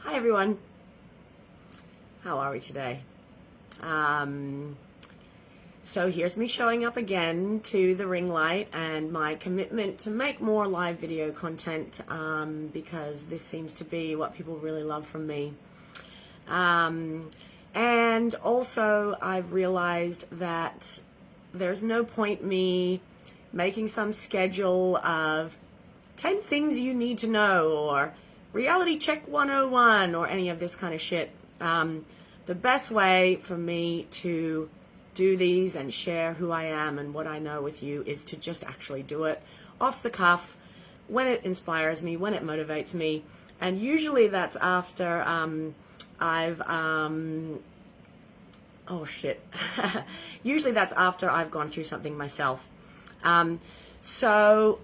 Hi everyone. How are we today? So here's me showing up again to the ring light and my commitment to make more live video content because this seems to be what people really love from me. And also I've realized that there's no point me making some schedule of 10 things you need to know or reality check 101 or any of this kind of shit. The best way for me to do these and share who I am and what I know with you is to just actually do it off the cuff when it inspires me, when it motivates me. And usually that's after usually that's after I've gone through something myself. So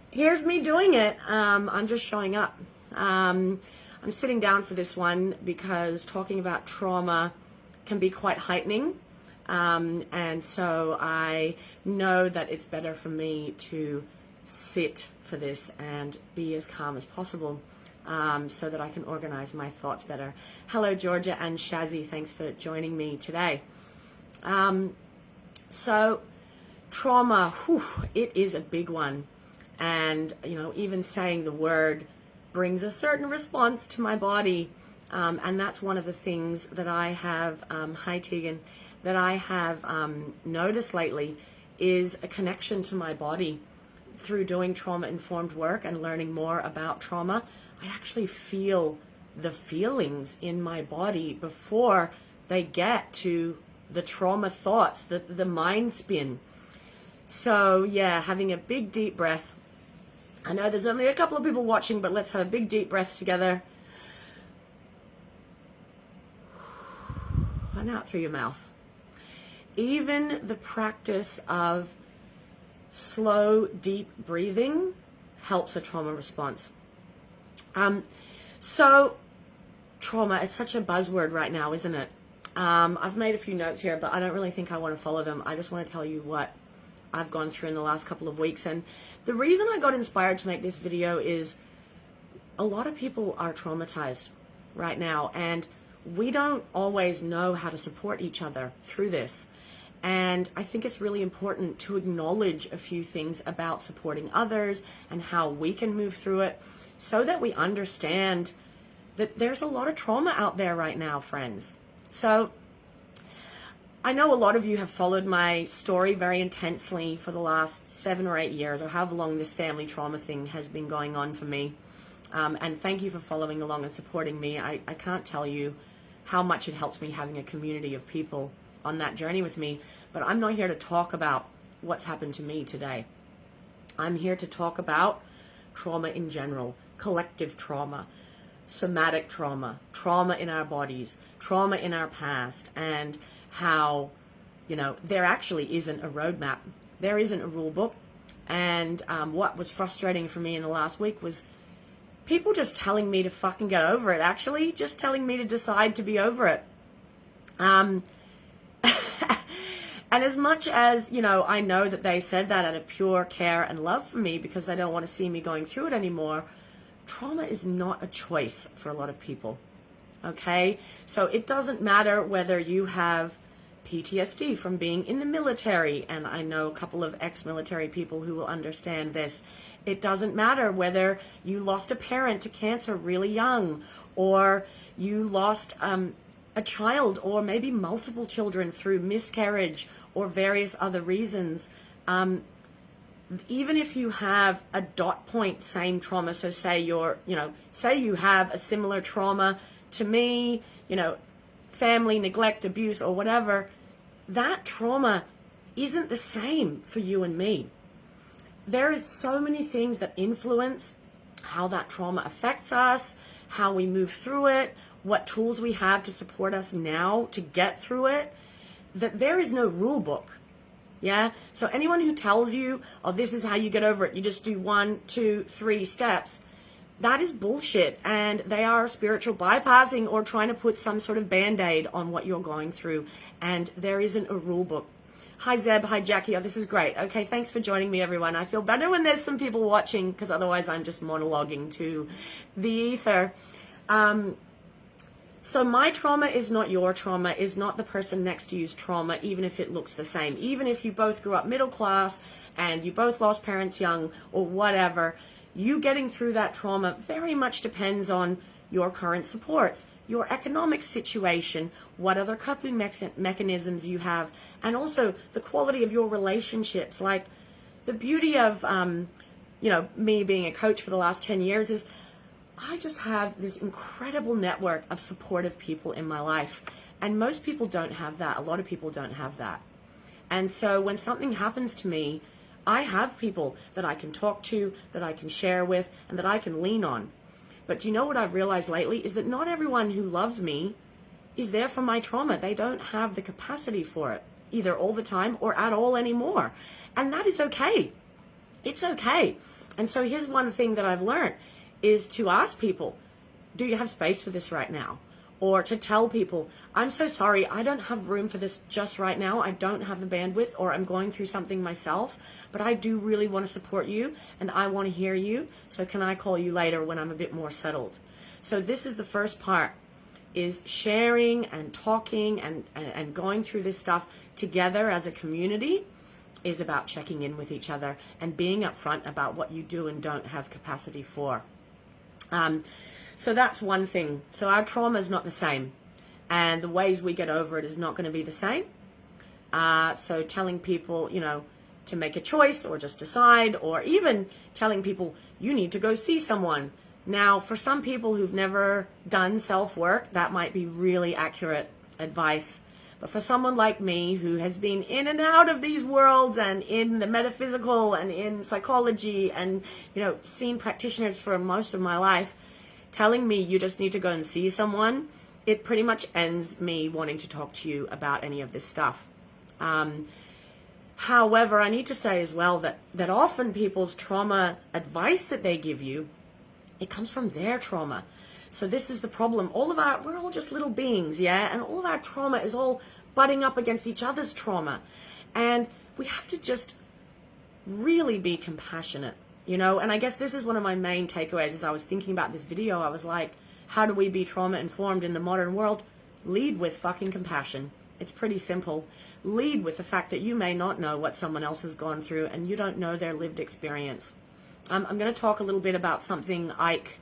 here's me doing it. I'm just showing up. I'm sitting down for this one because talking about trauma can be quite heightening. And so I know that it's better for me to sit for this and be as calm as possible so that I can organize my thoughts better. Hello, Georgia and Shazzy. Thanks for joining me today. So trauma, it is a big one. And, even saying the word brings a certain response to my body. And that's one of the things that I have, hi Tegan, that I have noticed lately is a connection to my body. Through doing trauma-informed work and learning more about trauma, I actually feel the feelings in my body before they get to the trauma thoughts, the mind spin. So yeah, having a big deep breath. I know there's only a couple of people watching, but let's have a big deep breath together. And out through your mouth. Even the practice of slow, deep breathing helps a trauma response. So trauma, it's such a buzzword right now, isn't it? I've made a few notes here, but I don't really think I want to follow them. I just want to tell you what I've gone through in the last couple of weeks. And the reason I got inspired to make this video is a lot of people are traumatized right now, and we don't always know how to support each other through this. And I think it's really important to acknowledge a few things about supporting others and how we can move through it so that we understand that there's a lot of trauma out there right now, friends. So I know a lot of you have followed my story very intensely for the last 7 or 8 years, or however long this family trauma thing has been going on for me. And thank you for following along and supporting me. I can't tell you how much it helps me having a community of people on that journey with me. But I'm not here to talk about what's happened to me today. I'm here to talk about trauma in general, collective trauma, somatic trauma, trauma in our bodies, trauma in our past, and how, there actually isn't a roadmap. There isn't a rule book. And what was frustrating for me in the last week was people just telling me to fucking get over it, actually, just telling me to decide to be over it. And as much as, I know that they said that out of pure care and love for me because they don't want to see me going through it anymore, trauma is not a choice for a lot of people, okay? So it doesn't matter whether you have PTSD from being in the military, and I know a couple of ex-military people who will understand this. It doesn't matter whether you lost a parent to cancer really young, or you lost a child or maybe multiple children through miscarriage or various other reasons. Even if you have a dot point same trauma, so say say you have a similar trauma to me, family neglect, abuse, or whatever, that trauma isn't the same for you and me. There is so many things that influence how that trauma affects us, how we move through it, what tools we have to support us now to get through it, that there is no rule book. Yeah? So anyone who tells you, oh, this is how you get over it, you just do 1, 2, 3 steps, that is bullshit. And they are spiritual bypassing or trying to put some sort of band-aid on what you're going through. And there isn't a rule book. Hi Zeb, hi Jackie, oh, this is great. Okay, thanks for joining me, everyone. I feel better when there's some people watching because otherwise I'm just monologuing to the ether. So my trauma is not your trauma, is not the person next to you's trauma, even if it looks the same. Even if you both grew up middle class and you both lost parents young or whatever, you getting through that trauma very much depends on your current supports, your economic situation, what other coping mechanisms you have, and also the quality of your relationships. Like, the beauty of, me being a coach for the last 10 years is I just have this incredible network of supportive people in my life. And most people don't have that. A lot of people don't have that. And so when something happens to me, I have people that I can talk to, that I can share with, and that I can lean on. But do you know what I've realized lately is that not everyone who loves me is there for my trauma. They don't have the capacity for it, either all the time or at all anymore. And that is okay. It's okay. And so here's one thing that I've learned is to ask people, do you have space for this right now? Or to tell people, I'm so sorry, I don't have room for this just right now. I don't have the bandwidth, or I'm going through something myself, but I do really want to support you and I want to hear you. So can I call you later when I'm a bit more settled? So this is the first part, is sharing and talking and going through this stuff together as a community is about checking in with each other and being upfront about what you do and don't have capacity for. So that's one thing. So our trauma is not the same, and the ways we get over it is not going to be the same. So telling people, to make a choice or just decide, or even telling people you need to go see someone. Now, for some people who've never done self-work, that might be really accurate advice. But for someone like me who has been in and out of these worlds and in the metaphysical and in psychology and, seen practitioners for most of my life, telling me you just need to go and see someone, it pretty much ends me wanting to talk to you about any of this stuff. However, I need to say as well that often people's trauma advice that they give you, it comes from their trauma. So this is the problem. We're all just little beings, yeah? And all of our trauma is all butting up against each other's trauma. And we have to just really be compassionate, And I guess this is one of my main takeaways as I was thinking about this video. I was like, how do we be trauma informed in the modern world? Lead with fucking compassion. It's pretty simple. Lead with the fact that you may not know what someone else has gone through and you don't know their lived experience. I'm going to talk a little bit about something Ike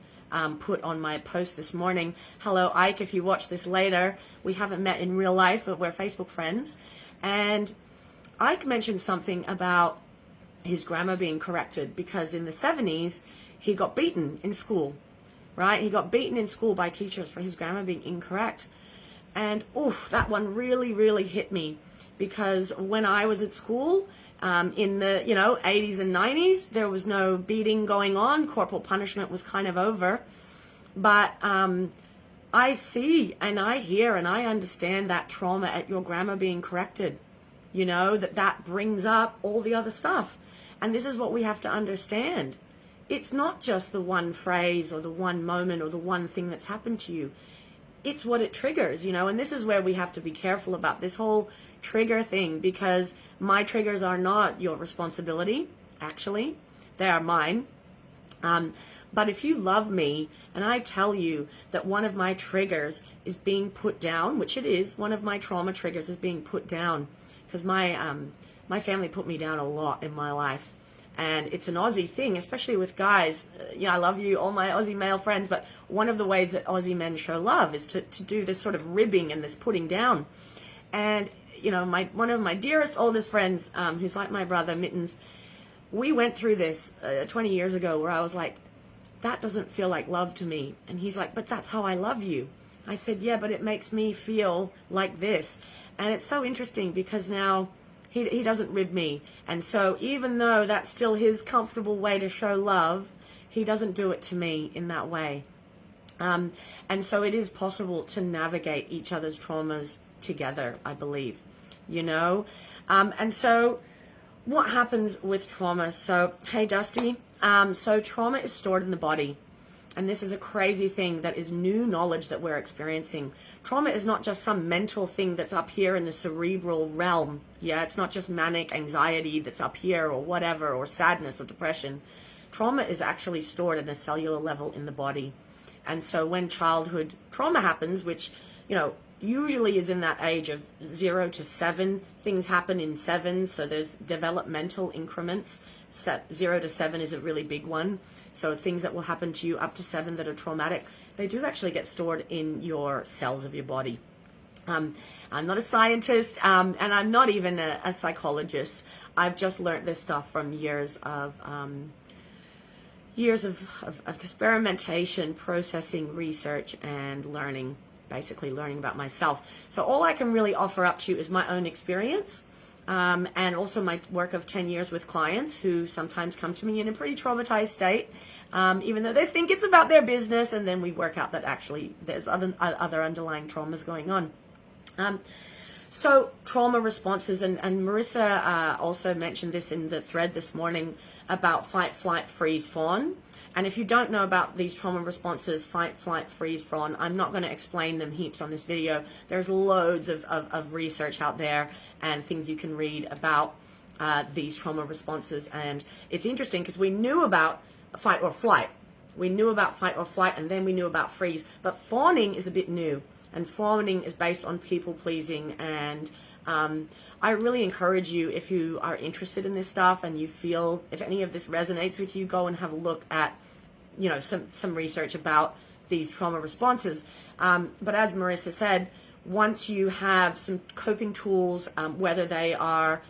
put on my post this morning. Hello, Ike, if you watch this later. We haven't met in real life, but we're Facebook friends. And Ike mentioned something about his grammar being corrected because in the 70s, he got beaten in school, right? He got beaten in school by teachers for his grammar being incorrect. And that one really, really hit me because when I was at school, in the 80s and 90s, there was no beating going on. Corporal punishment was kind of over. But I see and I hear and I understand that trauma at your grammar being corrected. That brings up all the other stuff. And this is what we have to understand. It's not just the one phrase or the one moment or the one thing that's happened to you. It's what it triggers, and this is where we have to be careful about this whole trigger thing, because my triggers are not your responsibility, actually. They are mine. But if you love me and I tell you that one of my triggers is being put down, which it is, one of my trauma triggers is being put down, because my family put me down a lot in my life. And it's an Aussie thing, especially with guys. I love you, all my Aussie male friends, but one of the ways that Aussie men show love is to do this sort of ribbing and this putting down. And, one of my dearest, oldest friends, who's like my brother, Mittens, we went through this 20 years ago where I was like, that doesn't feel like love to me. And he's like, but that's how I love you. I said, yeah, but it makes me feel like this. And it's so interesting because now he doesn't rib me. And so even though that's still his comfortable way to show love, he doesn't do it to me in that way. And so it is possible to navigate each other's traumas together, I believe, And so what happens with trauma? So, hey, Dusty. So trauma is stored in the body. And this is a crazy thing that is new knowledge that we're experiencing. Trauma is not just some mental thing that's up here in the cerebral realm. Yeah, it's not just manic anxiety that's up here or whatever, or sadness or depression. Trauma is actually stored at a cellular level in the body. And so when childhood trauma happens, which, usually is in that age of 0 to 7, things happen in 7. So there's developmental increments. 0 to 7 is a really big one. So things that will happen to you up to 7 that are traumatic, they do actually get stored in your cells of your body. I'm not a scientist, and I'm not even a psychologist. I've just learned this stuff from years of experimentation, processing, research, and learning, basically learning about myself. So all I can really offer up to you is my own experience, and also my work of 10 years with clients who sometimes come to me in a pretty traumatized state, even though they think it's about their business, and then we work out that actually there's other underlying traumas going on. So trauma responses, and Marissa also mentioned this in the thread this morning about fight, flight, freeze, fawn. And if you don't know about these trauma responses, fight, flight, freeze, fawn, I'm not going to explain them heaps on this video. There's loads of research out there and things you can read about these trauma responses. And it's interesting because we knew about fight or flight. We knew about fight or flight, and then we knew about freeze. But fawning is a bit new. And fawning is based on people pleasing, and I really encourage you, if you are interested in this stuff and you feel, if any of this resonates with you, go and have a look at, some research about these trauma responses. But as Marissa said, once you have some coping tools, whether they are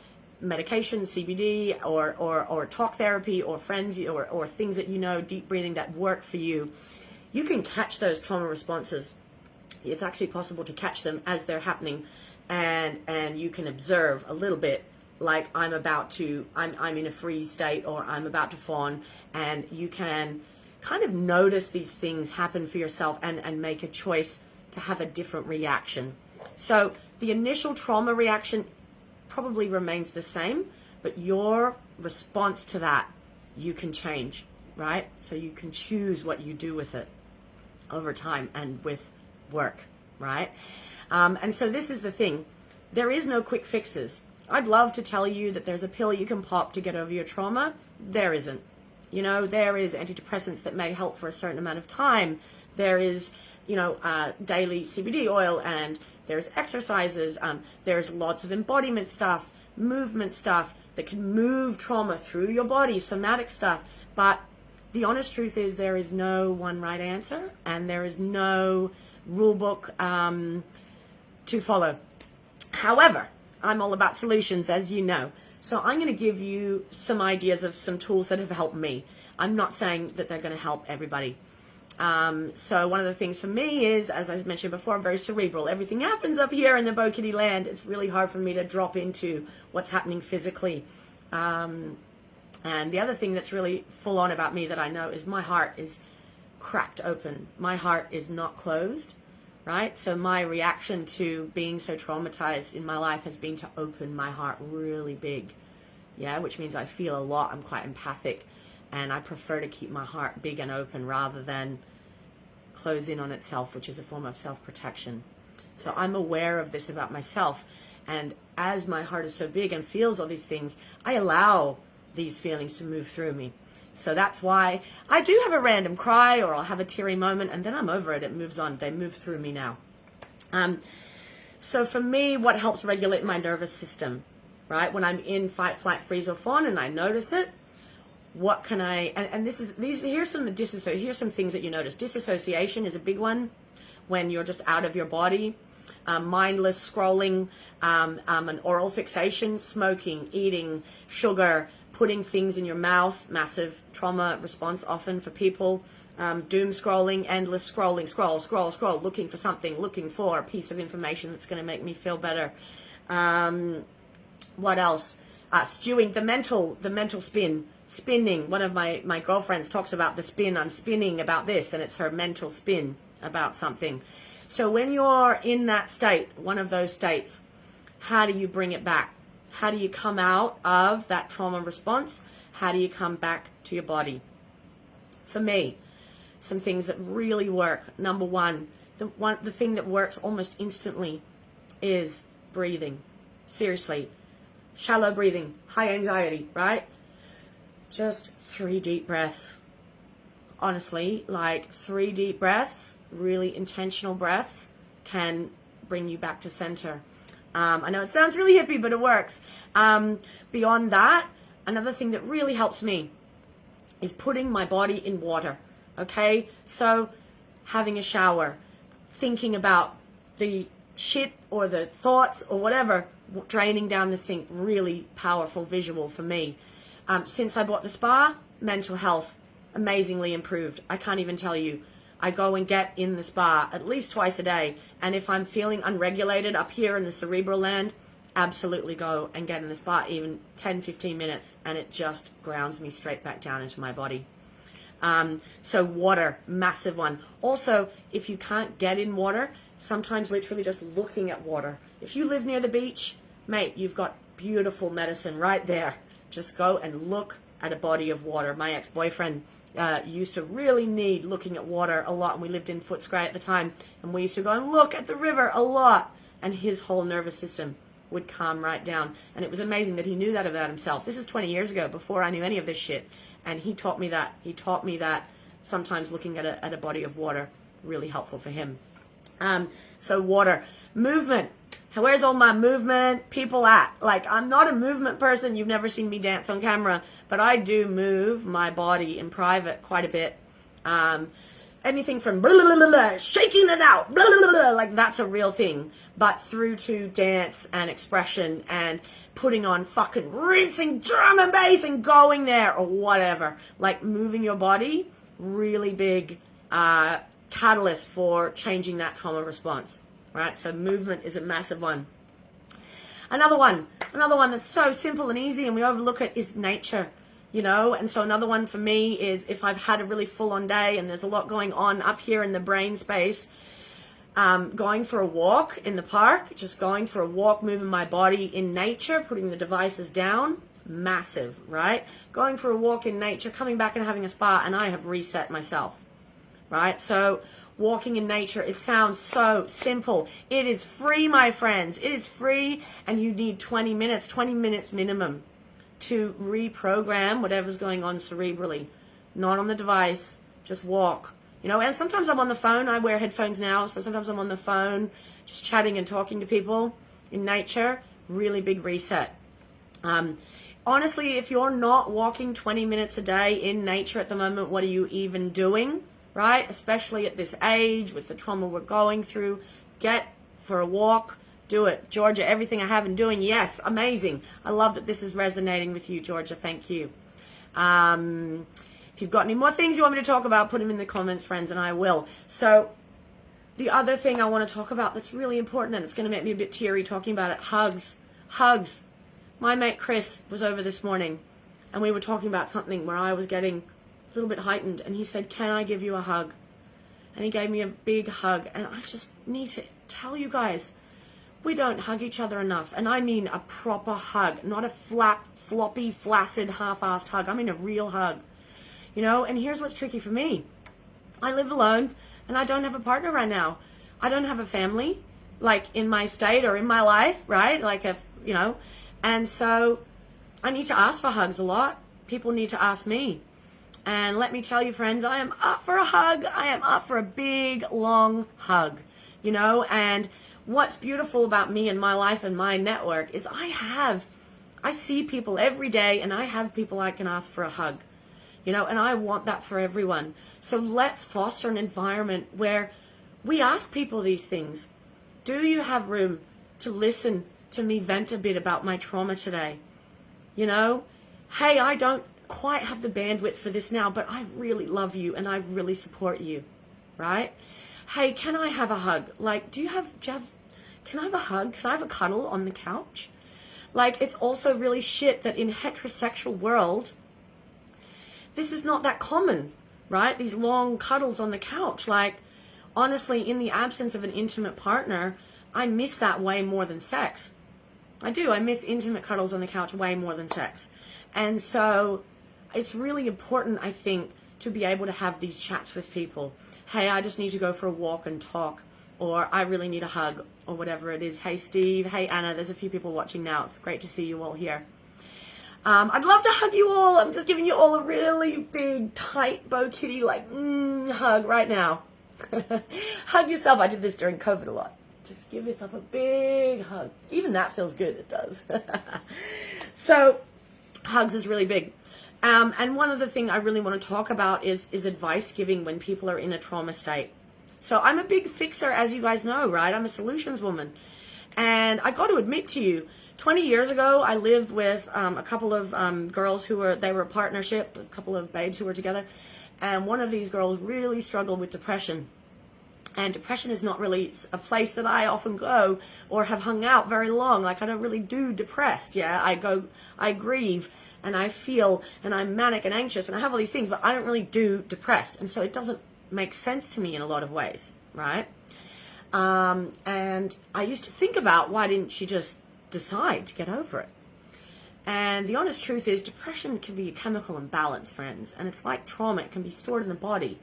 medication, CBD, or talk therapy, or friends, or things that deep breathing that work for you, you can catch those trauma responses. It's actually possible to catch them as they're happening, and you can observe a little bit, like I'm in a freeze state, or I'm about to fawn, and you can kind of notice these things happen for yourself and make a choice to have a different reaction. So the initial trauma reaction probably remains the same, but your response to that, you can change, right? So you can choose what you do with it over time and with work, right? And so this is the thing. There is no quick fixes. I'd love to tell you that there's a pill you can pop to get over your trauma. There isn't. There is antidepressants that may help for a certain amount of time. There is, daily CBD oil, and there's exercises. There's lots of embodiment stuff, movement stuff that can move trauma through your body, somatic stuff. But the honest truth is there is no one right answer, and there is no rule book to follow. However, I'm all about solutions, as you know. So I'm going to give you some ideas of some tools that have helped me. I'm not saying that they're going to help everybody. So one of the things for me is, as I mentioned before, I'm very cerebral. Everything happens up here in the Bo Kitty land. It's really hard for me to drop into what's happening physically. And the other thing that's really full on about me that I know is my heart is cracked open. My heart is not closed, right? So my reaction to being so traumatized in my life has been to open my heart really big, which means I feel a lot. I'm quite empathic, and I prefer to keep my heart big and open rather than close in on itself, which is a form of self-protection. So I'm aware of this about myself, and as my heart is so big and feels all these things, I allow these feelings to move through me. So that's why I do have a random cry, or I'll have a teary moment, and then I'm over it. It moves on. They move through me now. So for me, what helps regulate my nervous system, right? When I'm in fight, flight, freeze, or fawn, and I notice it, what can I? And here's some things that you notice. Disassociation is a big one. When you're just out of your body, mindless scrolling, an oral fixation, smoking, eating, sugar, putting things in your mouth, massive trauma response often for people. Doom scrolling, endless scrolling, scroll, looking for something, looking for a piece of information that's going to make me feel better. What else? Stewing, the mental spinning. One of my girlfriends talks about the spin. I'm spinning about this, and it's her mental spin about something. So when you're in that state, one of those states, how do you bring it back? How do you come out of that trauma response? How do you come back to your body? For me, some things that really work. Number one, the thing that works almost instantly is breathing. Seriously. Shallow breathing, high anxiety, right? Just 3 deep breaths. honestly, like 3 deep breaths, really intentional breaths, can bring you back to center. I know it sounds really hippie, but it works. Beyond that, another thing that really helps me is putting my body in water. Okay, so having a shower, thinking about the shit or the thoughts or whatever draining down the sink, really powerful visual for me. Since I bought the spa, mental health amazingly improved. I can't even tell you. I go and get in the spa at least twice a day, and if I'm feeling unregulated up here in the cerebral land, absolutely go and get in the spa, even 10-15 minutes, and it just grounds me straight back down into my body. So water, massive one. Also, if you can't get in water, sometimes literally just looking at water. If you live near the beach, mate, you've got beautiful medicine right there. Just go and look at a body of water. My ex-boyfriend used to really need looking at water a lot, and we lived in Footscray at the time, and we used to go and look at the river a lot, and his whole nervous system would calm right down. And it was amazing that he knew that about himself. This is 20 years ago, before I knew any of this shit, and he taught me that. He taught me that sometimes looking at a body of water, really helpful for him. So water. Movement. Where's all my movement people at? Like, I'm not a movement person. You've never seen me dance on camera, but I do move my body in private quite a bit. Anything from blah, blah, blah, blah, shaking it out, blah, blah, blah, like that's a real thing, but through to dance and expression and putting on fucking rinsing drum and bass and going there or whatever. Like moving your body, really big catalyst for changing that trauma response. Right, so movement is a massive one. Another one that's so simple and easy and we overlook it is nature, you know. And so another one for me is if I've had a really full-on day and there's a lot going on up here in the brain space, going for a walk in the park, just going for a walk, moving my body in nature, putting the devices down, massive, right? Going for a walk in nature, coming back and having a spa, and I have reset myself, right? So walking in nature, it sounds so simple. It is free, my friends. It is free, and you need 20 minutes minimum to reprogram whatever's going on cerebrally. Not on the device, just walk. You know, and sometimes I'm on the phone. I wear headphones now, so sometimes I'm on the phone just chatting and talking to people in nature. Really big reset. Honestly, if you're not walking 20 minutes a day in nature at the moment, what are you even doing? Right? Especially at this age with the trauma we're going through. Get for a walk. Do it. Georgia, everything I have been doing, yes, amazing. I love that this is resonating with you, Georgia. Thank you. If you've got any more things you want me to talk about, put them in the comments, friends, and I will. So the other thing I want to talk about that's really important, and it's going to make me a bit teary talking about it, hugs. Hugs. My mate Chris was over this morning, and we were talking about something where I was getting a little bit heightened, and he said, can I give you a hug? And he gave me a big hug, and I just need to tell you guys, we don't hug each other enough, and I mean a proper hug, not a floppy, flaccid, half-assed hug. I mean a real hug, you know. And here's what's tricky for me. I live alone, and I don't have a partner right now. I don't have a family, like in my state or in my life, right? Like, you know, and so I need to ask for hugs a lot. People need to ask me. And let me tell you, friends, I am up for a hug. I am up for a big, long hug, you know. And what's beautiful about me and my life and my network is I see people every day, and I have people I can ask for a hug, you know, and I want that for everyone. So let's foster an environment where we ask people these things. Do you have room to listen to me vent a bit about my trauma today? You know, hey, I don't quite have the bandwidth for this now, but I really love you and I really support you, right? Hey, can I have a hug? Like, can I have a hug? Can I have a cuddle on the couch? Like, it's also really shit that in heterosexual world, this is not that common, right? These long cuddles on the couch. Like, honestly, in the absence of an intimate partner, I miss that way more than sex. I do. I miss intimate cuddles on the couch way more than sex. And so it's really important, I think, to be able to have these chats with people. Hey, I just need to go for a walk and talk. Or I really need a hug, or whatever it is. Hey, Steve. Hey, Anna. There's a few people watching now. It's great to see you all here. I'd love to hug you all. I'm just giving you all a really big, tight, Bo Kitty, like, hug right now. Hug yourself. I did this during COVID a lot. Just give yourself a big hug. Even that feels good. It does. So, hugs is really big. And one other thing I really want to talk about is advice giving when people are in a trauma state. So I'm a big fixer, as you guys know, right? I'm a solutions woman. And I got to admit to you, 20 years ago, I lived with a couple of girls they were a partnership, a couple of babes who were together. And one of these girls really struggled with depression. And depression is not really a place that I often go or have hung out very long. Like, I don't really do depressed, yeah? I grieve and I feel and I'm manic and anxious and I have all these things, but I don't really do depressed. And so it doesn't make sense to me in a lot of ways, right? And I used to think about, why didn't she just decide to get over it? And the honest truth is, depression can be a chemical imbalance, friends. And it's like trauma. It can be stored in the body.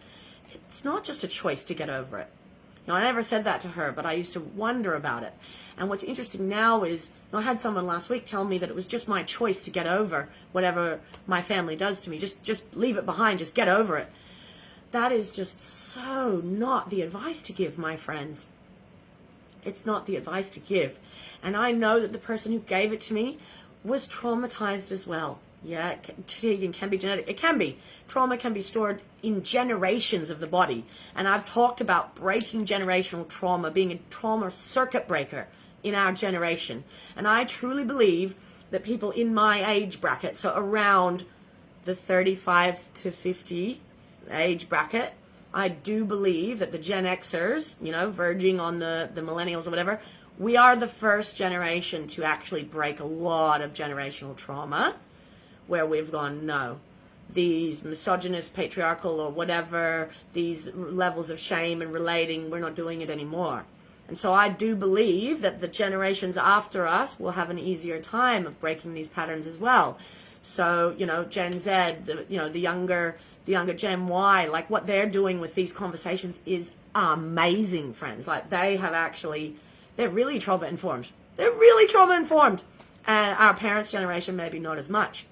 It's not just a choice to get over it. You know, I never said that to her, but I used to wonder about it. And what's interesting now is, I had someone last week tell me that it was just my choice to get over whatever my family does to me. Just leave it behind. Just get over it. That is just so not the advice to give, my friends. It's not the advice to give. And I know that the person who gave it to me was traumatized as well. Yeah, it can be genetic. It can be. Trauma can be stored in generations of the body. And I've talked about breaking generational trauma, being a trauma circuit breaker in our generation. And I truly believe that people in my age bracket, so around the 35 to 50 age bracket, I do believe that the Gen Xers, you know, verging on the millennials or whatever, we are the first generation to actually break a lot of generational trauma, where we've gone, no, these misogynist, patriarchal, or whatever, these levels of shame and relating, we're not doing it anymore. And so I do believe that the generations after us will have an easier time of breaking these patterns as well. So, you know, Gen Z, the younger Gen Y, like what they're doing with these conversations is amazing, friends. Like they're really trauma informed. They're really trauma informed. And our parents' generation, maybe not as much.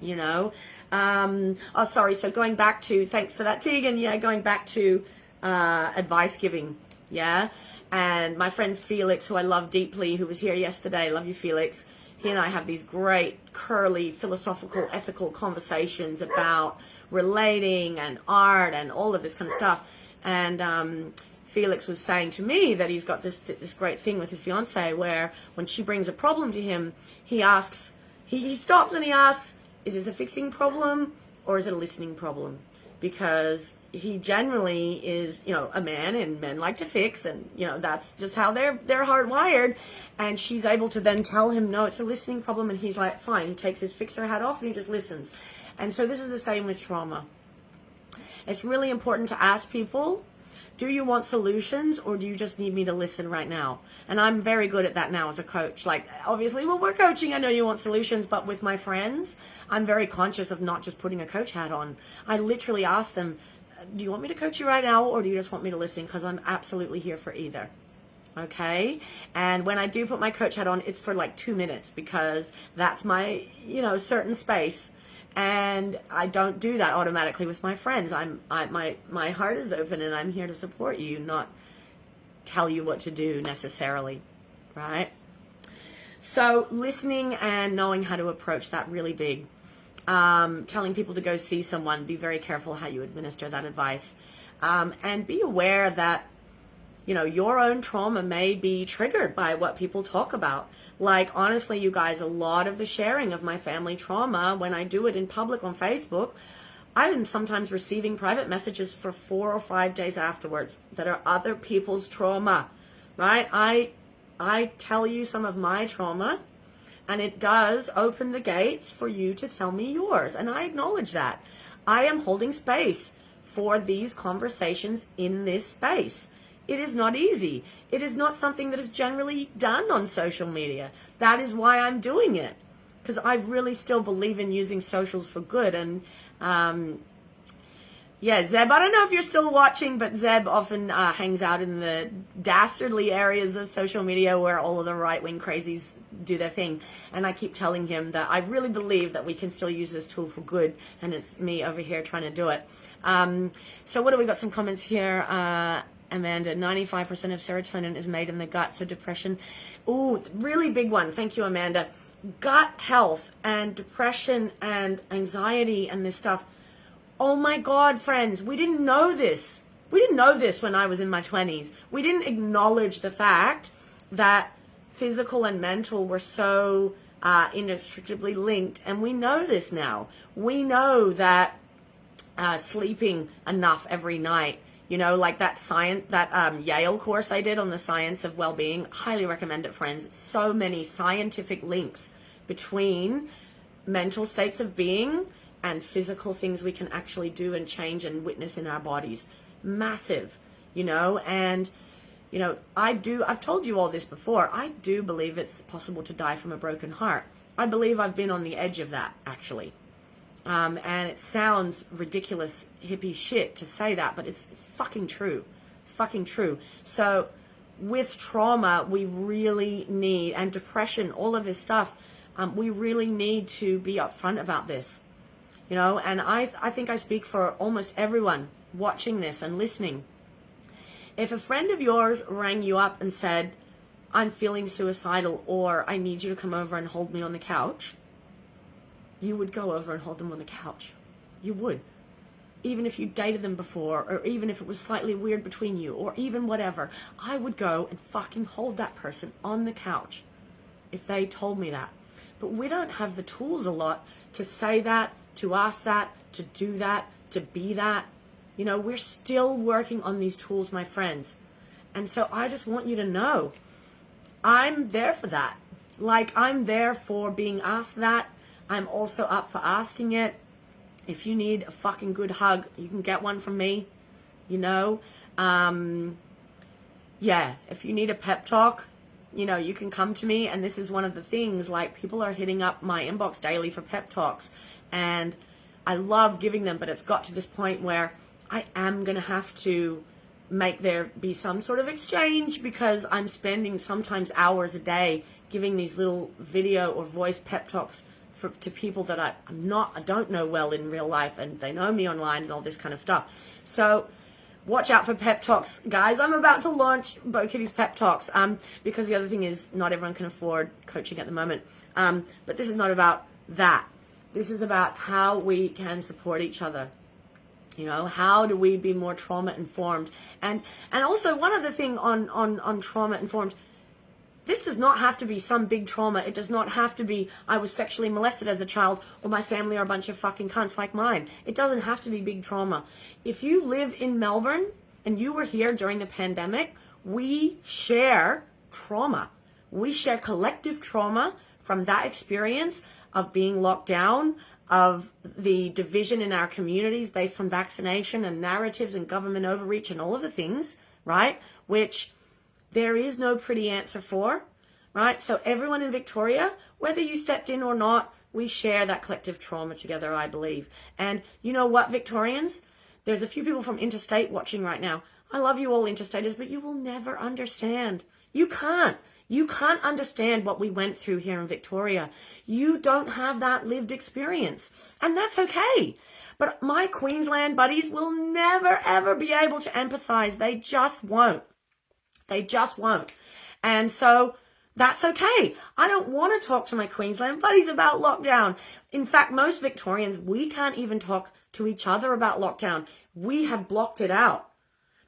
You know, so going back to, thanks for that, Tegan. Yeah, going back to advice giving. Yeah, and my friend Felix, who I love deeply, who was here yesterday, love you, Felix. He and I have these great, curly, philosophical, ethical conversations about relating and art and all of this kind of stuff. And Felix was saying to me that he's got this great thing with his fiance, where when she brings a problem to him, he asks, he stops and he asks, is this a fixing problem or is it a listening problem? Because he generally is, you know, a man, and men like to fix, and, you know, that's just how they're hardwired. And she's able to then tell him, no, it's a listening problem. And he's like, fine. He takes his fixer hat off and he just listens. And so this is the same with trauma. It's really important to ask people, do you want solutions or do you just need me to listen right now? And I'm very good at that now as a coach. Like, obviously, when we're coaching, I know you want solutions, but with my friends, I'm very conscious of not just putting a coach hat on. I literally ask them, do you want me to coach you right now or do you just want me to listen? Because I'm absolutely here for either. Okay? And when I do put my coach hat on, it's for like 2 minutes because that's my, you know, certain space. And I don't do that automatically with my friends. My heart is open and I'm here to support you, not tell you what to do necessarily, right? So listening and knowing how to approach that, really big. Telling people to go see someone, be very careful how you administer that advice. And be aware that, you know, your own trauma may be triggered by what people talk about. Like, honestly, you guys, a lot of the sharing of my family trauma, when I do it in public on Facebook, I am sometimes receiving private messages for 4 or 5 days afterwards that are other people's trauma, right? I tell you some of my trauma, and it does open the gates for you to tell me yours. And I acknowledge that. I am holding space for these conversations in this space. It is not easy. It is not something that is generally done on social media. That is why I'm doing it, because I really still believe in using socials for good. And Yeah, Zeb, I don't know if you're still watching, but Zeb often hangs out in the dastardly areas of social media where all of the right-wing crazies do their thing. And I keep telling him that I really believe that we can still use this tool for good, and it's me over here trying to do it. So what do we got? Some comments here. Amanda, 95% of serotonin is made in the gut, so depression. Ooh, really big one. Thank you, Amanda. Gut health and depression and anxiety and this stuff. Oh my God, friends, we didn't know this. We didn't know this when I was in my 20s. We didn't acknowledge the fact that physical and mental were so inextricably linked, and we know this now. We know that sleeping enough every night, you know, like that Yale course I did on the science of well-being, highly recommend it, friends. So many scientific links between mental states of being and physical things we can actually do and change and witness in our bodies. Massive, you know, and, you know, I've told you all this before, I do believe it's possible to die from a broken heart. I believe I've been on the edge of that, actually. And it sounds ridiculous hippie shit to say that, but it's fucking true. It's fucking true. So with trauma, we really need, and depression, all of this stuff, we really need to be upfront about this. You know, and I think I speak for almost everyone watching this and listening. If a friend of yours rang you up and said, I'm feeling suicidal, or I need you to come over and hold me on the couch, you would go over and hold them on the couch. You would. Even if you dated them before, or even if it was slightly weird between you, or even whatever, I would go and fucking hold that person on the couch if they told me that. But we don't have the tools a lot to say that, to ask that, to do that, to be that. You know, we're still working on these tools, my friends. And so I just want you to know, I'm there for that. Like, I'm there for being asked that. I'm also up for asking it. If you need a fucking good hug, you can get one from me, you know. Yeah, if you need a pep talk, you know, you can come to me. And this is one of the things, like, people are hitting up my inbox daily for pep talks. And I love giving them, but it's got to this point where I am going to have to make there be some sort of exchange, because I'm spending sometimes hours a day giving these little video or voice pep talks to people that I don't know well in real life, and they know me online and all this kind of stuff. So watch out for pep talks, guys. I'm about to launch Bo Kitty's pep talks, because the other thing is not everyone can afford coaching at the moment. But this is not about that. This is about how we can support each other. You know, how do we be more trauma informed? And also one other thing on trauma informed, this does not have to be some big trauma. It does not have to be, I was sexually molested as a child, or my family are a bunch of fucking cunts like mine. It doesn't have to be big trauma. If you live in Melbourne and you were here during the pandemic, we share trauma. We share collective trauma from that experience of being locked down, of the division in our communities based on vaccination and narratives and government overreach and all of the things, right? Which there is no pretty answer for, right? So everyone in Victoria, whether you stepped in or not, we share that collective trauma together, I believe. And you know what, Victorians? There's a few people from interstate watching right now. I love you all interstaters, but you will never understand. You can't. You can't understand what we went through here in Victoria. You don't have that lived experience. And that's okay. But my Queensland buddies will never, ever be able to empathize. They just won't. They just won't. And so that's okay. I don't want to talk to my Queensland buddies about lockdown. In fact, most Victorians, we can't even talk to each other about lockdown. We have blocked it out.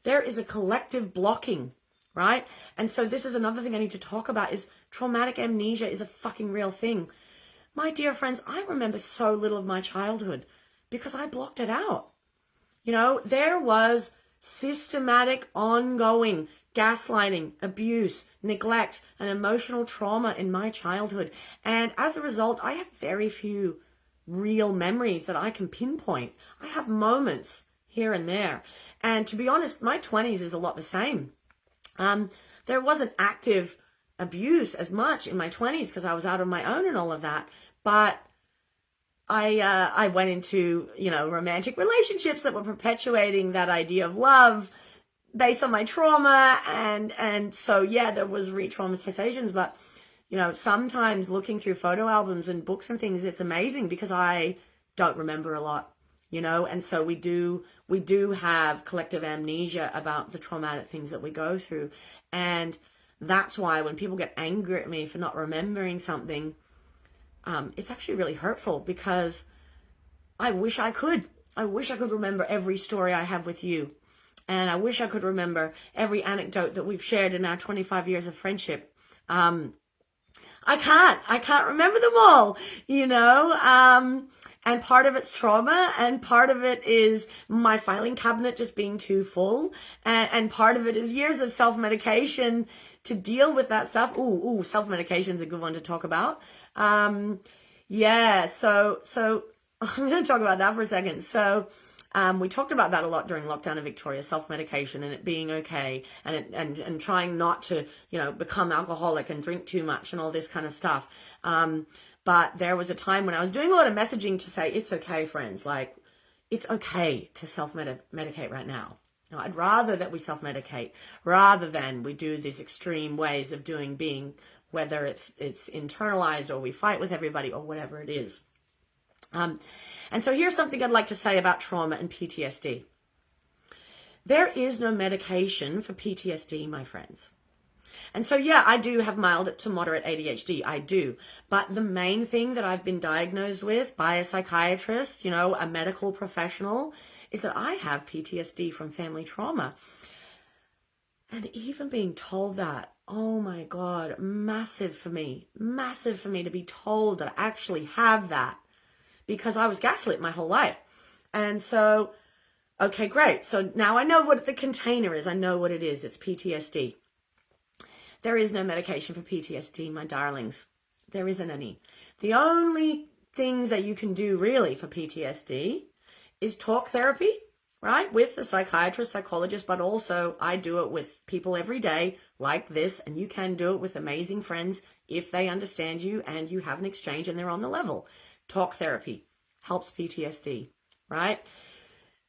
There is a collective blocking, right? And so this is another thing I need to talk about, is traumatic amnesia is a fucking real thing. My dear friends, I remember so little of my childhood because I blocked it out. You know, there was systematic, ongoing gaslighting, abuse, neglect, and emotional trauma in my childhood. And as a result, I have very few real memories that I can pinpoint. I have moments here and there. And to be honest, my 20s is a lot the same. There wasn't active abuse as much in my 20s because I was out on my own and all of that. But I went into, romantic relationships that were perpetuating that idea of love based on my trauma. And so, yeah, there was re-traumatizations, but, sometimes looking through photo albums and books and things, it's amazing because I don't remember a lot, and so we do have collective amnesia about the traumatic things that we go through. And that's why when people get angry at me for not remembering something, it's actually really hurtful, because I wish I could. I wish I could remember every story I have with you. And I wish I could remember every anecdote that we've shared in our 25 years of friendship. I can't remember them all, and part of it's trauma, and part of it is my filing cabinet just being too full, and part of it is years of self-medication to deal with that stuff. Ooh, self-medication is a good one to talk about. Yeah, so I'm going to talk about that for a second. So, we talked about that a lot during lockdown in Victoria, self-medication and it being okay, and trying not to, become alcoholic and drink too much and all this kind of stuff. But there was a time when I was doing a lot of messaging to say, it's okay, friends, like, it's okay to self-medicate right now. I'd rather that we self-medicate rather than we do these extreme ways of being, whether it's internalized or we fight with everybody or whatever it is. And so here's something I'd like to say about trauma and PTSD. There is no medication for PTSD, my friends. And so, yeah, I do have mild to moderate ADHD. I do. But the main thing that I've been diagnosed with by a psychiatrist, a medical professional, is that I have PTSD from family trauma. And even being told that, oh my God, massive for me to be told that I actually have that. Because I was gaslit my whole life. And so, okay, great. So now I know what the container is. I know what it is. It's PTSD. There is no medication for PTSD, my darlings. There isn't any. The only things that you can do really for PTSD is talk therapy, right? With a psychiatrist, psychologist, but also I do it with people every day like this. And you can do it with amazing friends if they understand you and you have an exchange and they're on the level. Talk therapy helps PTSD, right?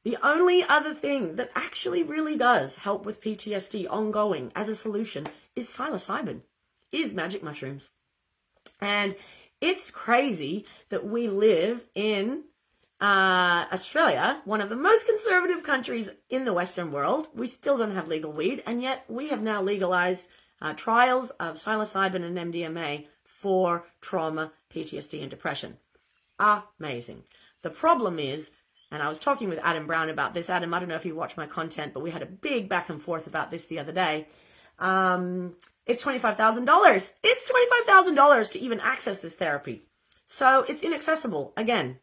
The only other thing that actually really does help with PTSD ongoing as a solution is psilocybin, is magic mushrooms. And it's crazy that we live in Australia, one of the most conservative countries in the Western world. We still don't have legal weed, and yet we have now legalized trials of psilocybin and MDMA for trauma, PTSD, and depression. Amazing. The problem is, and I was talking with Adam Brown about this. Adam, I don't know if you watch my content, but we had a big back and forth about this the other day. It's $25,000. It's $25,000 to even access this therapy. So it's inaccessible again.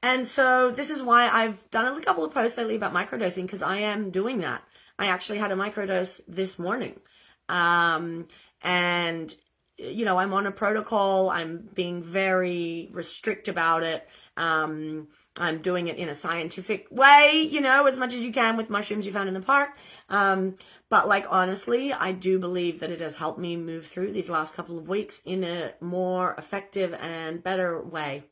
And so this is why I've done a couple of posts lately about microdosing, because I am doing that. I actually had a microdose this morning. And I'm on a protocol. I'm being very strict about it. I'm doing it in a scientific way, as much as you can with mushrooms you found in the park. But honestly, I do believe that it has helped me move through these last couple of weeks in a more effective and better way.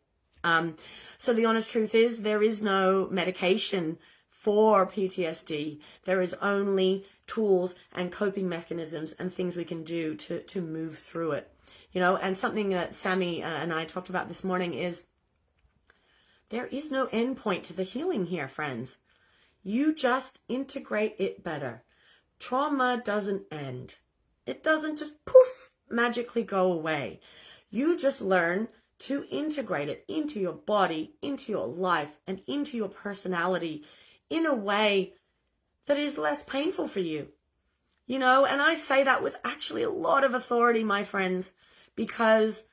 So the honest truth is there is no medication for PTSD. There is only tools and coping mechanisms and things we can do to move through it. And something that Sammy and I talked about this morning is there is no end point to the healing here, friends. You just integrate it better. Trauma doesn't end. It doesn't just poof, magically go away. You just learn to integrate it into your body, into your life, and into your personality in a way that is less painful for you. And I say that with actually a lot of authority, my friends, because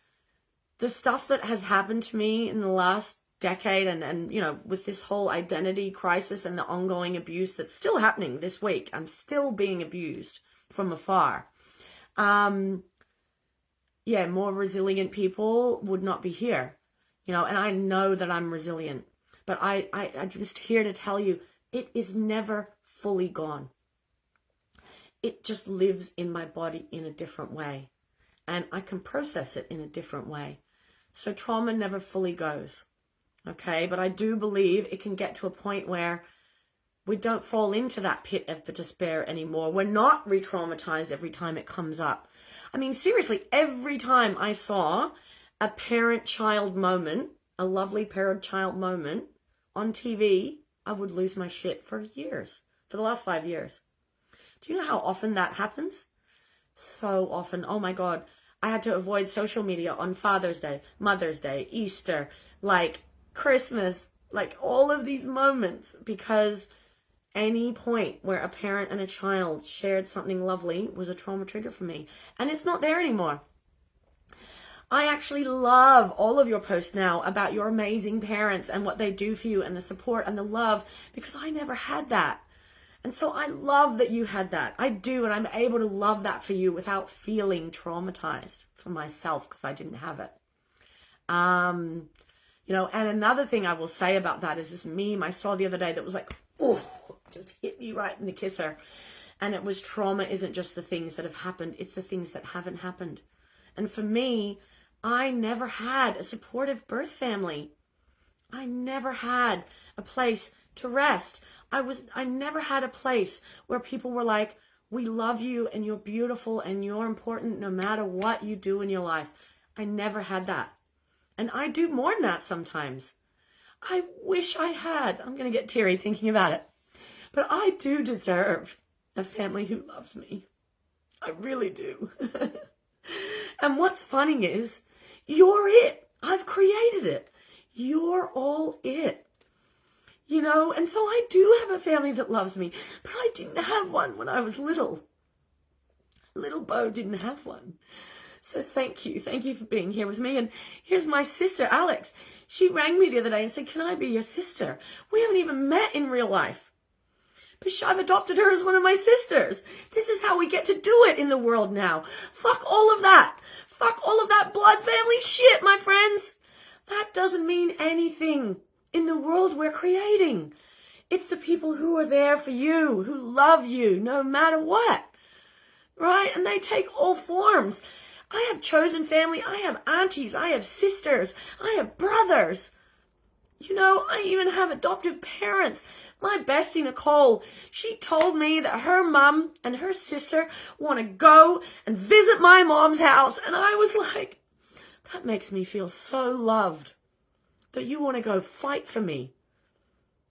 the stuff that has happened to me in the last decade and with this whole identity crisis and the ongoing abuse that's still happening this week, I'm still being abused from afar. More resilient people would not be here, and I know that I'm resilient, but I'm just here to tell you it is never fully gone. It just lives in my body in a different way, and I can process it in a different way. So trauma never fully goes. Okay, but I do believe it can get to a point where we don't fall into that pit of the despair anymore. We're not re-traumatized every time it comes up. I mean, seriously, every time I saw a parent-child moment, a lovely parent-child moment on TV, I would lose my shit for years, for the last 5 years. Do you know how often that happens? So often. Oh my God. I had to avoid social media on Father's Day, Mother's Day, Easter, like Christmas, like all of these moments, because any point where a parent and a child shared something lovely was a trauma trigger for me. And it's not there anymore. I actually love all of your posts now about your amazing parents and what they do for you and the support and the love, because I never had that. And so I love that you had that. I do, and I'm able to love that for you without feeling traumatized for myself because I didn't have it. You know, and another thing I will say about that is this meme I saw the other day that was like, oh, just hit me right in the kisser. And it was, trauma isn't just the things that have happened, it's the things that haven't happened. And for me, I never had a supportive birth family. I never had a place to rest. I never had a place where people were like, we love you and you're beautiful and you're important no matter what you do in your life. I never had that. And I do more than that sometimes. I wish I had. I'm going to get teary thinking about it. But I do deserve a family who loves me. I really do. And what's funny is, you're it. I've created it. You're all it. You know, and so I do have a family that loves me, but I didn't have one when I was little. Little Bo didn't have one. So thank you. Thank you for being here with me. And here's my sister, Alex. She rang me the other day and said, can I be your sister? We haven't even met in real life. But I've adopted her as one of my sisters. This is how we get to do it in the world now. Fuck all of that. Fuck all of that blood family shit, my friends. That doesn't mean anything in the world we're creating. It's the people who are there for you, who love you no matter what. Right? And they take all forms. I have chosen family. I have aunties. I have sisters. I have brothers. You know, I even have adoptive parents. My bestie, Nicole, she told me that her mum and her sister want to go and visit my mom's house. And I was like, that makes me feel so loved that you want to go fight for me.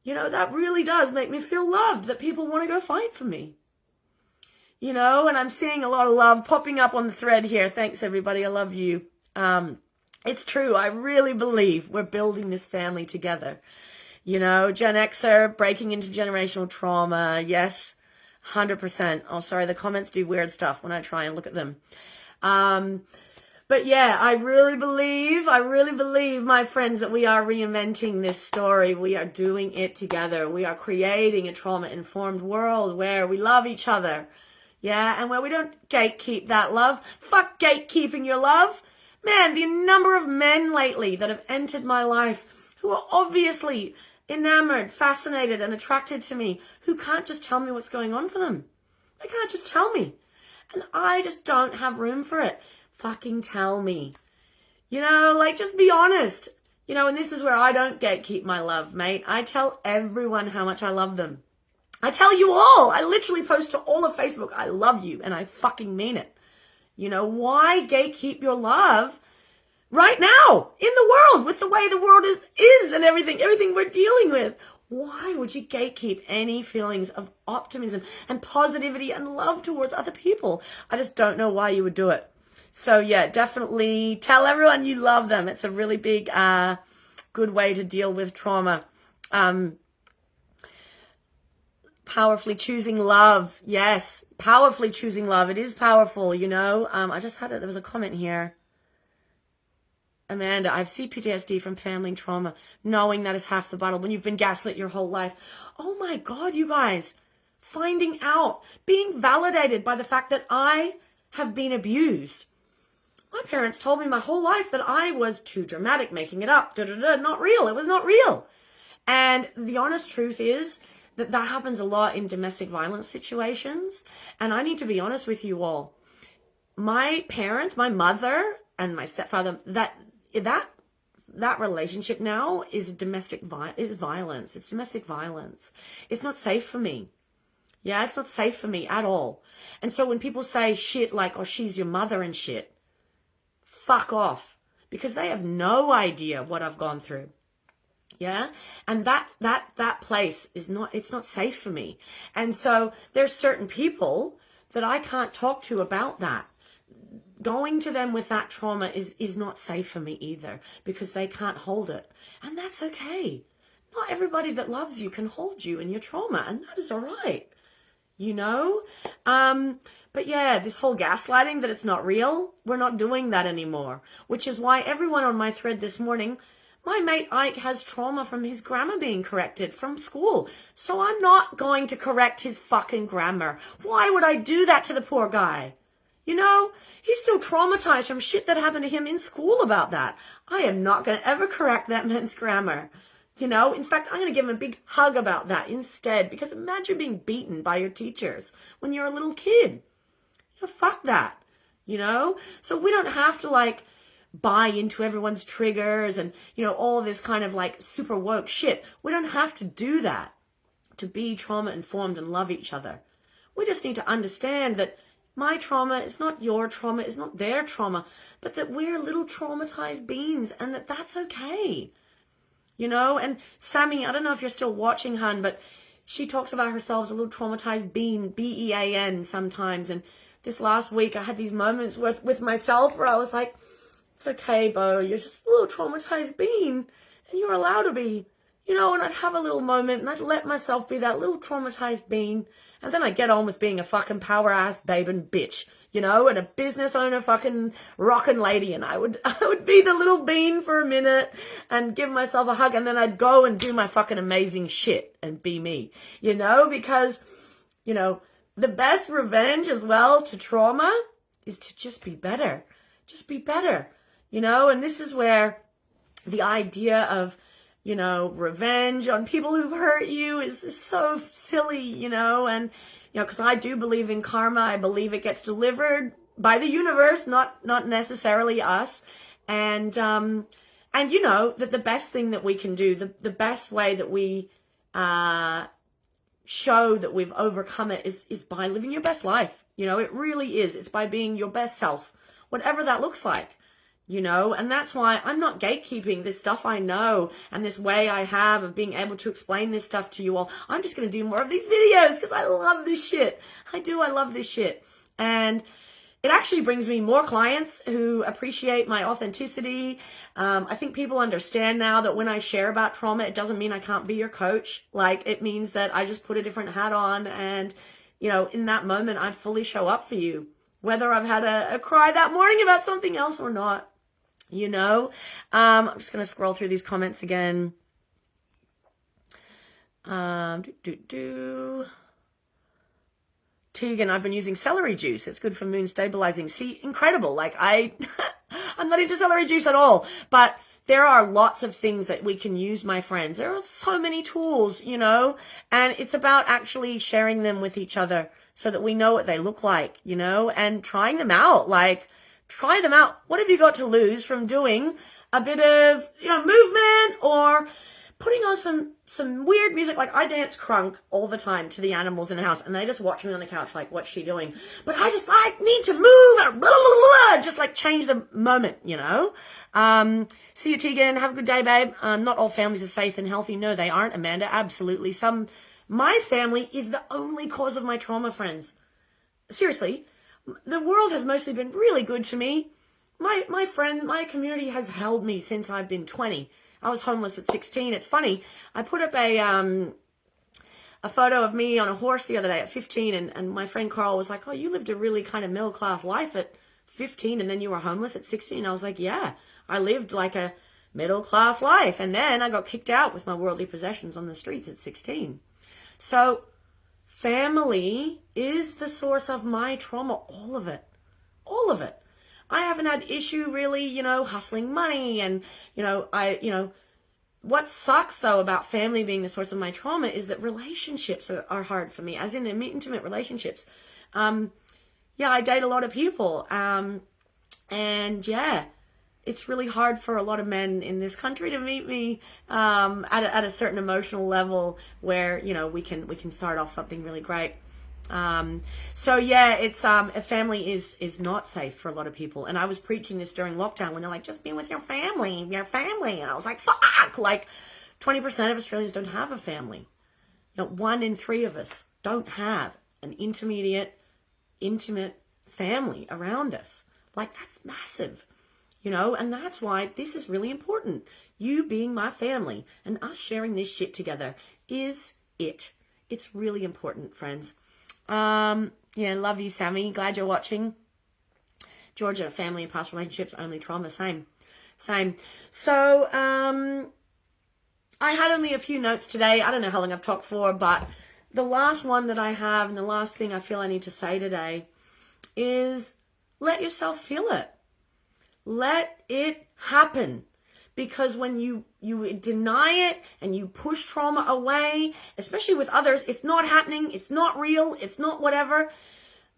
You know, that really does make me feel loved, that people want to go fight for me. You know, and I'm seeing a lot of love popping up on the thread here. Thanks, everybody. I love you. It's true. I really believe we're building this family together. You know, Gen Xer, breaking into generational trauma. Yes, 100%. Oh, sorry. The comments do weird stuff when I try and look at them. But yeah, I really believe, my friends, that we are reinventing this story. We are doing it together. We are creating a trauma-informed world where we love each other. Yeah, and where we don't gatekeep that love. Fuck gatekeeping your love. Man, the number of men lately that have entered my life who are obviously enamored, fascinated, and attracted to me, who can't just tell me what's going on for them. They can't just tell me. And I just don't have room for it. Fucking tell me. You know, like, just be honest. You know, and this is where I don't gatekeep my love, mate. I tell everyone how much I love them. I tell you all. I literally post to all of Facebook, I love you, and I fucking mean it. You know, why gatekeep your love right now in the world with the way the world is and everything we're dealing with? Why would you gatekeep any feelings of optimism and positivity and love towards other people? I just don't know why you would do it. So yeah, definitely tell everyone you love them. It's a really big, good way to deal with trauma. Powerfully choosing love. Yes, powerfully choosing love. It is powerful, you know. I just had it. There was a comment here. Amanda, I have CPTSD from family trauma. Knowing that is half the battle when you've been gaslit your whole life. Oh my God, you guys. Finding out, being validated by the fact that I have been abused. My parents told me my whole life that I was too dramatic, making it up, not real. It was not real. And the honest truth is that happens a lot in domestic violence situations. And I need to be honest with you all. My parents, my mother and my stepfather, that that relationship now is violence. It's domestic violence. It's not safe for me. Yeah, it's not safe for me at all. And so when people say shit like, oh, she's your mother and shit, fuck off. Because they have no idea what I've gone through. Yeah. And that place is not, it's not safe for me. And so there's certain people that I can't talk to about that. Going to them with that trauma is not safe for me either, because they can't hold it. And that's okay. Not everybody that loves you can hold you in your trauma, and that is all right. You know? But yeah, this whole gaslighting that it's not real, we're not doing that anymore. Which is why everyone on my thread this morning, my mate Ike has trauma from his grammar being corrected from school. So I'm not going to correct his fucking grammar. Why would I do that to the poor guy? You know, he's still traumatized from shit that happened to him in school about that. I am not going to ever correct that man's grammar. You know, in fact, I'm going to give him a big hug about that instead, because imagine being beaten by your teachers when you're a little kid. You know, fuck that, you know? So we don't have to like buy into everyone's triggers and, you know, all of this kind of like super woke shit. We don't have to do that to be trauma informed and love each other. We just need to understand that my trauma is not your trauma, is not their trauma, but that we're little traumatized beings and that that's okay. You know, and Sammy, I don't know if you're still watching, hun, but she talks about herself as a little traumatized bean, B-E-A-N sometimes. And this last week I had these moments with myself where I was like, it's okay, Bo, you're just a little traumatized bean and you're allowed to be, you know, and I'd have a little moment and I'd let myself be that little traumatized bean. And then I get on with being a fucking power ass babe and bitch, you know, and a business owner fucking rockin' lady. And I would be the little bean for a minute and give myself a hug. And then I'd go and do my fucking amazing shit and be me, you know, because, you know, the best revenge as well to trauma is to just be better. Just be better, you know, and this is where the idea of, you know, revenge on people who've hurt you is so silly, you know, and, you know, because I do believe in karma. I believe it gets delivered by the universe, not necessarily us. And you know, that the best thing that we can do, the best way that we show that we've overcome it is by living your best life. You know, it really is. It's by being your best self, whatever that looks like. You know, and that's why I'm not gatekeeping this stuff I know and this way I have of being able to explain this stuff to you all. I'm just going to do more of these videos because I love this shit. I love this shit. And it actually brings me more clients who appreciate my authenticity. I think people understand now that when I share about trauma, it doesn't mean I can't be your coach. Like, it means that I just put a different hat on and, you know, in that moment, I fully show up for you, whether I've had a cry that morning about something else or not. You know, I'm just going to scroll through these comments again. Tegan, I've been using celery juice. It's good for mood stabilizing. See, incredible. Like I'm not into celery juice at all, but there are lots of things that we can use, my friends. There are so many tools, you know, and it's about actually sharing them with each other so that we know what they look like, you know, and trying them out. Like, try them out. What have you got to lose from doing a bit of, you know, movement or putting on some weird music? Like, I dance crunk all the time to the animals in the house, and they just watch me on the couch like, what's she doing? But I just like need to move and blah, blah, blah, just like change the moment, you know? See you, Tegan. Have a good day, babe. Not all families are safe and healthy. No, they aren't, Amanda. Absolutely. My family is the only cause of my trauma, friends. Seriously. The world has mostly been really good to me. My friends, my community has held me since I've been 20. I was homeless at 16. It's funny. I put up a photo of me on a horse the other day at 15, and my friend Carl was like, oh, you lived a really kind of middle-class life at 15, and then you were homeless at 16. I was like, yeah, I lived like a middle-class life. And then I got kicked out with my worldly possessions on the streets at 16. So family is the source of my trauma, all of it. All of it. I haven't had issue really, you know, hustling money and, you know, what sucks though about family being the source of my trauma is that relationships are hard for me, as in intimate relationships. Yeah, I date a lot of people. And yeah, it's really hard for a lot of men in this country to meet me at a certain emotional level where, you know, we can start off something really great. So yeah, it's a family is not safe for a lot of people. And I was preaching this during lockdown when they're like, just be with your family. And I was like, fuck, like 20% of Australians don't have a family. You know, 1 in 3 of us don't have an intimate family around us. Like, that's massive, you know, and that's why this is really important. You being my family and us sharing this shit together is it. It's really important, friends. Yeah, love you, Sammy. Glad you're watching. Georgia, family and past relationships, only trauma. Same. So, I had only a few notes today. I don't know how long I've talked for, but the last one that I have and the last thing I feel I need to say today is let yourself feel it. Let it happen. Because when you deny it and you push trauma away, especially with others, it's not happening, it's not real, it's not whatever,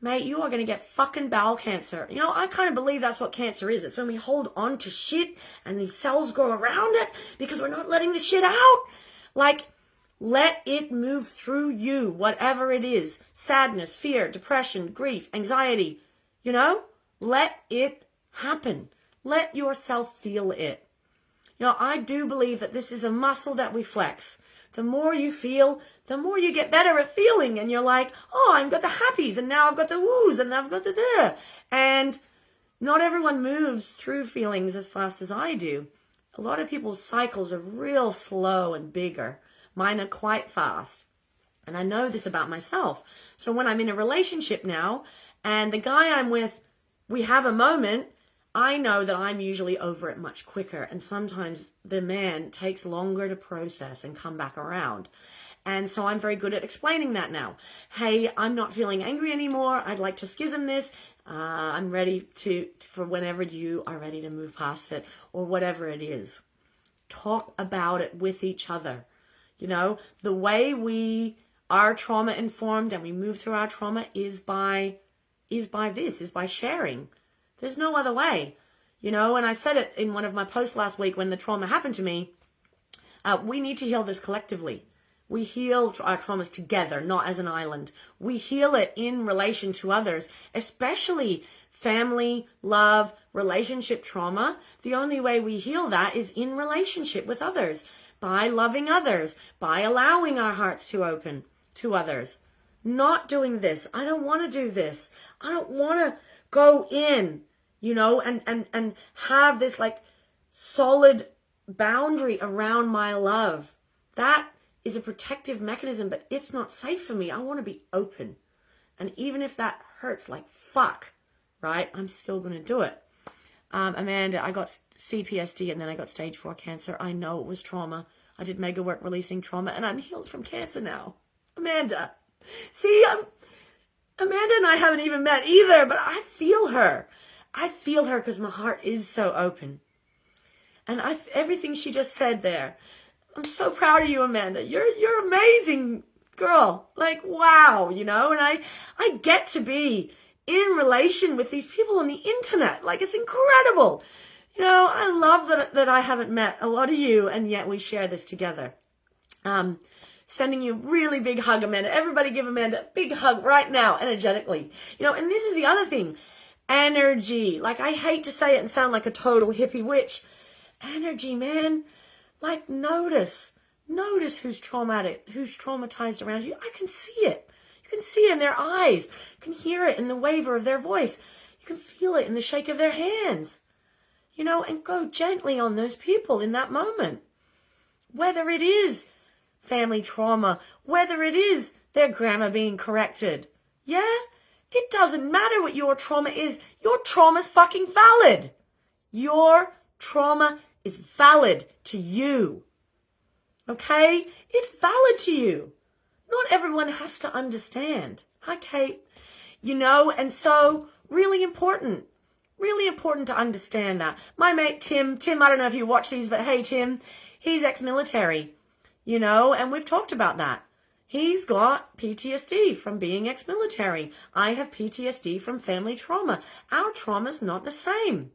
mate, you are going to get fucking bowel cancer. You know, I kind of believe that's what cancer is. It's when we hold on to shit and these cells go around it because we're not letting the shit out. Like, let it move through you, whatever it is. Sadness, fear, depression, grief, anxiety. You know, let it happen. Let yourself feel it. You know, I do believe that this is a muscle that we flex. The more you feel, the more you get better at feeling. And you're like, oh, I've got the happies, and now I've got the woos, and I've got the da. And not everyone moves through feelings as fast as I do. A lot of people's cycles are real slow and bigger. Mine are quite fast. And I know this about myself. So when I'm in a relationship now, and the guy I'm with, we have a moment, I know that I'm usually over it much quicker, and sometimes the man takes longer to process and come back around. And so I'm very good at explaining that now. Hey, I'm not feeling angry anymore. I'd like to schism this. I'm ready for whenever you are ready to move past it, or whatever it is. Talk about it with each other. You know, the way we are trauma informed and we move through our trauma is by sharing. There's no other way, you know, and I said it in one of my posts last week when the trauma happened to me. We need to heal this collectively. We heal our traumas together, not as an island. We heal it in relation to others, especially family, love, relationship trauma. The only way we heal that is in relationship with others, by loving others, by allowing our hearts to open to others. Not doing this. I don't want to do this. I don't want to go in, you know, and have this like solid boundary around my love. That is a protective mechanism, but it's not safe for me. I want to be open. And even if that hurts like fuck, right, I'm still going to do it. Amanda, I got CPSD and then I got stage 4 cancer. I know it was trauma. I did mega work releasing trauma and I'm healed from cancer now. Amanda. See, Amanda and I haven't even met either, but I feel her. I feel her because my heart is so open. And everything she just said there, I'm so proud of you, Amanda. You're amazing, girl. Like, wow, you know, and I get to be in relation with these people on the internet. Like, it's incredible. You know, I love that I haven't met a lot of you, and yet we share this together. Sending you a really big hug, Amanda. Everybody give Amanda a big hug right now, energetically. You know, and this is the other thing. Energy. Like, I hate to say it and sound like a total hippie witch. Energy, man. Like, notice who's traumatized around you. I can see it. You can see it in their eyes. You can hear it in the waver of their voice. You can feel it in the shake of their hands. You know, and go gently on those people in that moment. Whether it is family trauma, whether it is their grammar being corrected. Yeah? It doesn't matter what your trauma is. Your trauma's fucking valid. Your trauma is valid to you. Okay? It's valid to you. Not everyone has to understand. Hi, Kate. You know, and so really important to understand that. My mate Tim, I don't know if you watch these, but hey, Tim, he's ex-military, you know, and we've talked about that. He's got PTSD from being ex-military. I have PTSD from family trauma. Our trauma's not the same.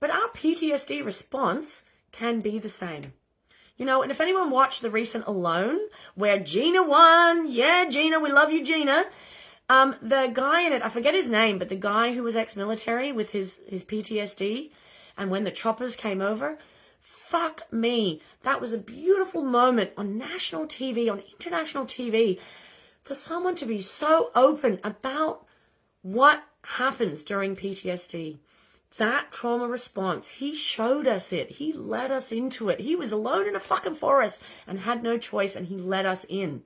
But our PTSD response can be the same. You know, and if anyone watched the recent Alone, where Gina won, yeah, Gina, we love you, Gina. The guy in it, I forget his name, but the guy who was ex-military with his PTSD, and when the choppers came over, fuck me. That was a beautiful moment on national TV, on international TV, for someone to be so open about what happens during PTSD. That trauma response, he showed us it. He led us into it. He was alone in a fucking forest and had no choice, and he let us in.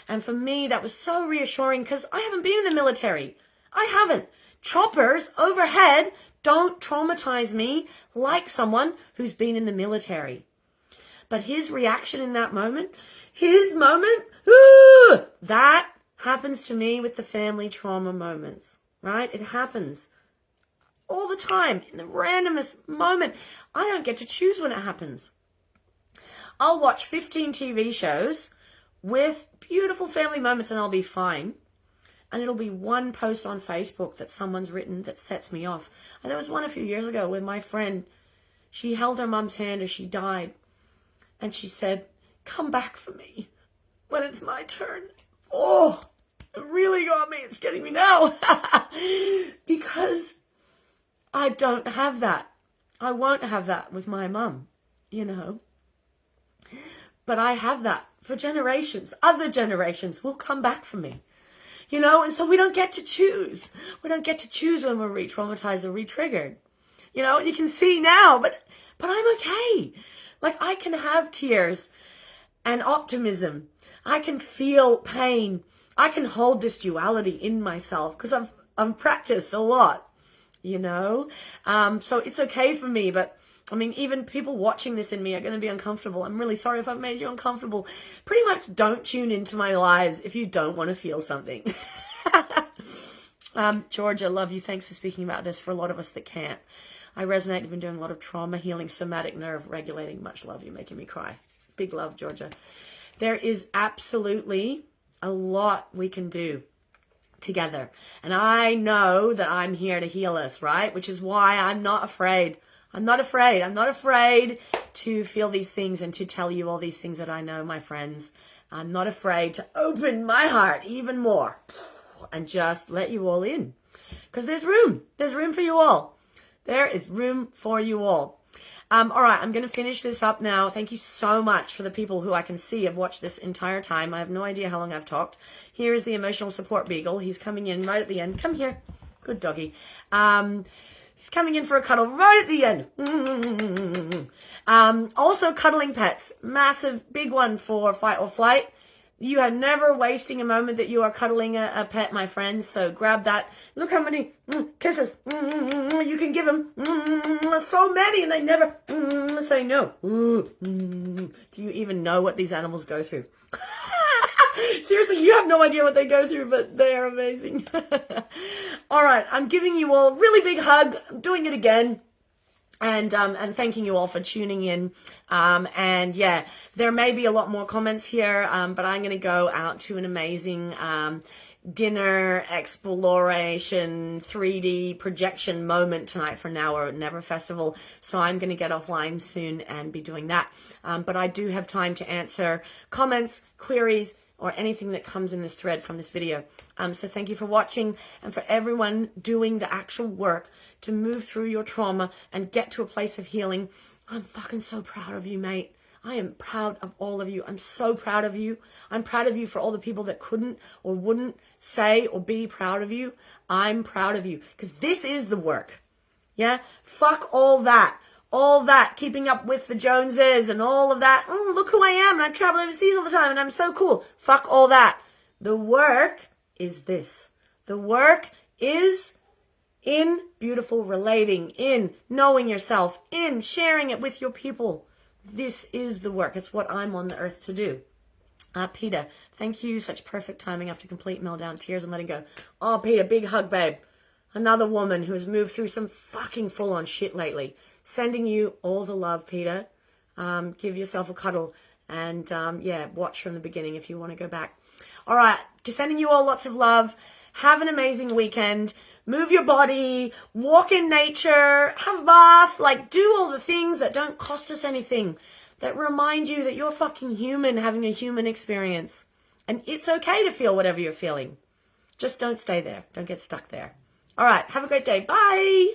And for me, that was so reassuring, because I haven't been in the military. I haven't. Choppers overhead don't traumatize me like someone who's been in the military. But his reaction in that moment, that happens to me with the family trauma moments, right? It happens all the time, in the randomest moment. I don't get to choose when it happens. I'll watch 15 TV shows with beautiful family moments and I'll be fine. And it'll be one post on Facebook that someone's written that sets me off. And there was one a few years ago with my friend. She held her mom's hand as she died. And she said, "Come back for me when it's my turn." Oh, it really got me. It's getting me now. Because I don't have that. I won't have that with my mum, you know. But I have that for generations. Other generations will come back for me. You know, and so we don't get to choose. We don't get to choose when we're re-traumatized or re-triggered. You know, and you can see now, but I'm okay. Like, I can have tears and optimism. I can feel pain. I can hold this duality in myself because I've practiced a lot, you know. So it's okay for me, but I mean, even people watching this in me are going to be uncomfortable. I'm really sorry if I've made you uncomfortable. Pretty much don't tune into my lives if you don't want to feel something. Georgia, love you. Thanks for speaking about this for a lot of us that can't. I resonate. I've been doing a lot of trauma healing, somatic nerve regulating. Much love. You're making me cry. Big love, Georgia. There is absolutely a lot we can do together. And I know that I'm here to heal us, right? Which is why I'm not afraid. I'm not afraid. I'm not afraid to feel these things and to tell you all these things that I know, my friends. I'm not afraid to open my heart even more and just let you all in. Because there's room. There's room for you all. There is room for you all. All right, I'm going to finish this up now. Thank you so much for the people who I can see have watched this entire time. I have no idea how long I've talked. Here is the emotional support beagle. He's coming in right at the end. Come here. Good doggy. He's coming in for a cuddle right at the end. Also, cuddling pets. Massive, big one for fight or flight. You are never wasting a moment that you are cuddling a pet, my friends. So grab that. Look how many kisses you can give them. So many, and they never say no. Do you even know what these animals go through? Seriously, you have no idea what they go through, but they are amazing. All right, I'm giving you all a really big hug. I'm doing it again. And thanking you all for tuning in. And yeah, there may be a lot more comments here, but I'm going to go out to an amazing dinner exploration 3D projection moment tonight for Now or Never Festival. So I'm going to get offline soon and be doing that. But I do have time to answer comments, queries, or anything that comes in this thread from this video. So thank you for watching, and for everyone doing the actual work to move through your trauma and get to a place of healing. I'm fucking so proud of you, mate. I am proud of all of you. I'm so proud of you. I'm proud of you for all the people that couldn't or wouldn't say or be proud of you. I'm proud of you because this is the work. Yeah? Fuck all that. All that, keeping up with the Joneses and all of that. Look who I am, and I travel overseas all the time, and I'm so cool. Fuck all that. The work is this. The work is in beautiful relating, in knowing yourself, in sharing it with your people. This is the work. It's what I'm on the earth to do. Peter, thank you. Such perfect timing after complete meltdown, tears and letting go. Oh, Peter, big hug, babe. Another woman who has moved through some fucking full-on shit lately. Sending you all the love, Peter. Give yourself a cuddle. And, yeah, watch from the beginning if you want to go back. All right. Just sending you all lots of love. Have an amazing weekend. Move your body, walk in nature, have a bath, like do all the things that don't cost us anything, that remind you that you're fucking human having a human experience. And it's okay to feel whatever you're feeling. Just don't stay there. Don't get stuck there. All right. Have a great day. Bye.